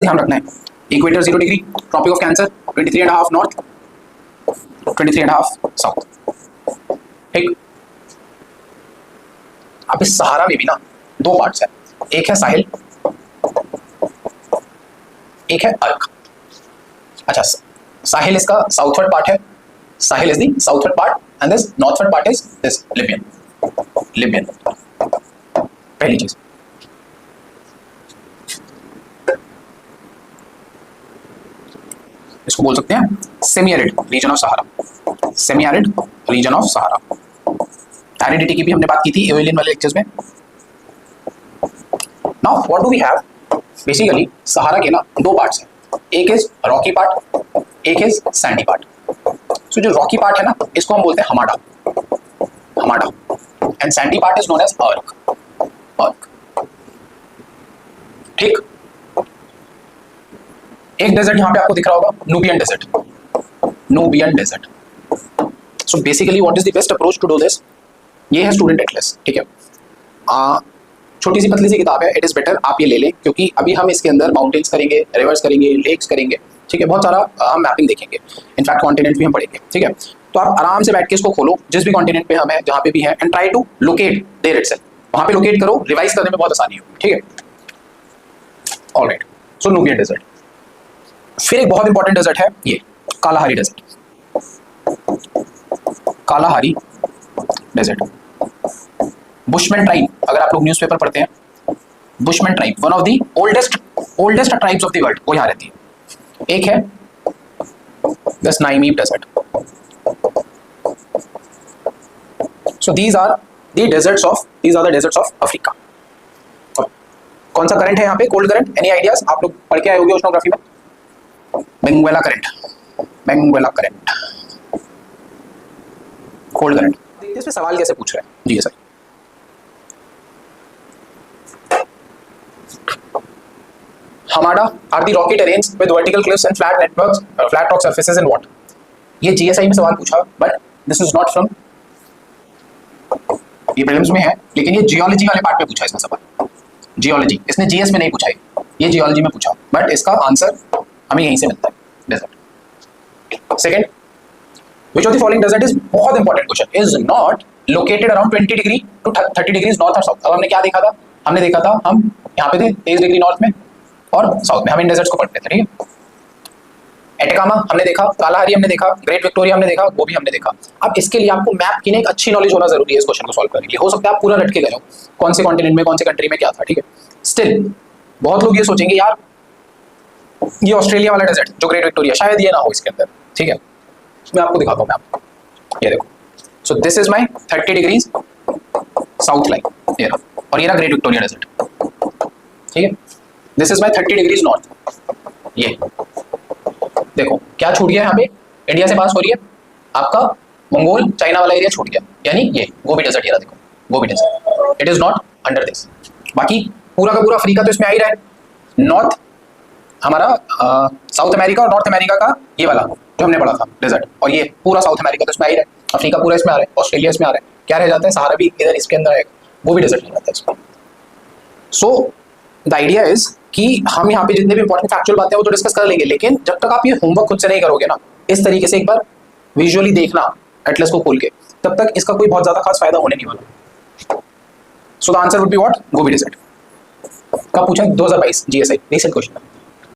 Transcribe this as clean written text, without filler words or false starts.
ध्यान रखना है। Equator 0 degree, tropic of cancer 23.5 north, 23.5 south. ठीक। अब इस सहारा में भी ना दो पार्ट्स है, एक है साहिल, एक है अर्क। अच्छा, साहिल इसका साउथवर्ड पार्ट है, Sahel is the southward part and this northward part is this Libyan. Libyan पहली चीज। इसको बोल सकते हैं semi arid region of Sahara, semi arid region of Sahara. Aridity की भी हमने बात की थी एविलियन वाले लेक्चर्स में। Now what do we have, basically Sahara के ना दो पार्ट्स हैं, एक इज रॉकी पार्ट, एक इज सैंडी पार्ट। सो जो रॉकी पार्ट है ना इसको हम बोलते हैं hamada, hamada, and sandy part is known as erg, erg. ठीक। एक डेजर्ट यहां पे आपको दिख रहा होगा, Nubian desert, Nubian desert. So basically what is the best approach to do this, ये है स्टूडेंट एटलस। ठीक है, छोटी सी पतली सी किताब है, इट इज बेटर आप ये ले लें, क्योंकि अभी हम इसके अंदर माउंटेन्स करेंगे, रिवर्स करेंगे, लेक्स करेंगे। ठीक है, बहुत सारा हम मैपिंग देखेंगे, इनफैक्ट कॉन्टिनेंट भी हम पढ़ेंगे। ठीक है, तो आप आराम से बैठ के इसको खोलो, जिस भी कॉन्टिनेंट पे हम है, जहाँ पे भी है, and try to locate there itself, वहाँ पे लोकेट करो, रिवाइज करने में बहुत आसानी होगी। ठीक है, ऑलराइट। सो नूबियन डेजर्ट। फिर एक बहुत इंपॉर्टेंट डेजर्ट है ये Kalahari desert, Kalahari desert. Bushman tribe, अगर आप लोग न्यूज़पेपर पढ़ते हैं, Bushman tribe one of the oldest tribes of the world, वो यहाँ रहती है। एक है this Namib desert. So these are the deserts of Africa. कौन सा करंट है यहाँ पे, कोल्ड करंट, एनी आइडियाज? आप लोग पढ़ के आए होंगे ओशनोग्राफी में, Benguela current, Benguela current, cold current. देखिए इसमें सवाल कैसे पूछ रहे हैं। जी सर, हमारा are the rocky terrains with vertical cliffs and flat networks, flat rock surfaces and what. ये जीएसआई में सवाल पूछा, but this is not from, ये प्रीलिम्स में है, लेकिन ये जियोलॉजी वाले पार्ट में पूछा इसका सवाल, जियोलॉजी। इसने जीएस में नहीं पूछा, ये जियोलॉजी में पूछा, बट इसका आंसर हमें यहीं से मिलता है, desert. Second, which of the following desert is, बहुत important question, is not located around 20 degree to 30 degrees north और साउथ। अब हमने क्या देखा था, हमने देखा था हम यहाँ पे थे 23 डिग्री नॉर्थ में और साउथ में, हम इन डेजर्ट्स को पढ़ते थे। ठीक है, एटेकामा हमने देखा, कालाहारी हमने देखा, ग्रेट विक्टोरिया हमने देखा, वो भी हमने देखा। अब इसके लिए आपको मैप की एक अच्छी नॉलेज होना जरूरी है इस क्वेश्चन को सॉल्व करने के लिए। हो सकता है आप पूरा रट के गए हो कौन से कॉन्टिनेंट में, कौन से कंट्री में क्या था। ठीक है, स्टिल बहुत लोग ये सोचेंगे यार ये ऑस्ट्रेलिया वाला डेजर्ट जो ग्रेट विक्टोरिया, शायद ये ना हो इसके अंदर। ठीक है, मैं आपको दिखाता हूँ मैप, ये देखो। So this is my 30 degrees south line, ये रहा, और ये रहा ग्रेट विक्टोरिया डेजर्ट। ठीक है, this is my 30 degrees north. ये देखो क्या छूट गया यहाँ पे, इंडिया से पास हो रही है आपका मंगोल चाइना वाला एरिया छूट गया, यानी ये गोबी डेजर्ट, ये रहा देखो Gobi desert, it is not under this. बाकी पूरा का पूरा अफ्रीका तो इसमें आ ही रहा है। नॉर्थ हमारा साउथ अमेरिका और नॉर्थ अमेरिका का ये वाला जो हमने पढ़ा था डेजर्ट, और ये पूरा साउथ अमेरिका तो इसमें आ ही रहा है, अफ्रीका पूरा इसमें आ रहा है, ऑस्ट्रेलिया इसमें आ रहा है। क्या रह जाता है, सहारा भी इधर इसके अंदर आएगा, वो भी डेजर्ट रह जाता है इसमें। सो द आइडिया इज कि हम यहाँ पे जितने भी इंपॉर्टेंट फैक्चुअल बातें हैं वो तो डिस्कस कर लेंगे, लेकिन जब तक आप ये होमवर्क खुद से नहीं करोगे ना, इस तरीके से एक बार विजुअली देखना एटलस को खोल के, तब तक इसका कोई बहुत ज्यादा खास फायदा होने नहीं वाला। So the answer would be what, Gobi desert. कब पूछा, 2022 जीएसआई, रिसेंट क्वेश्चन।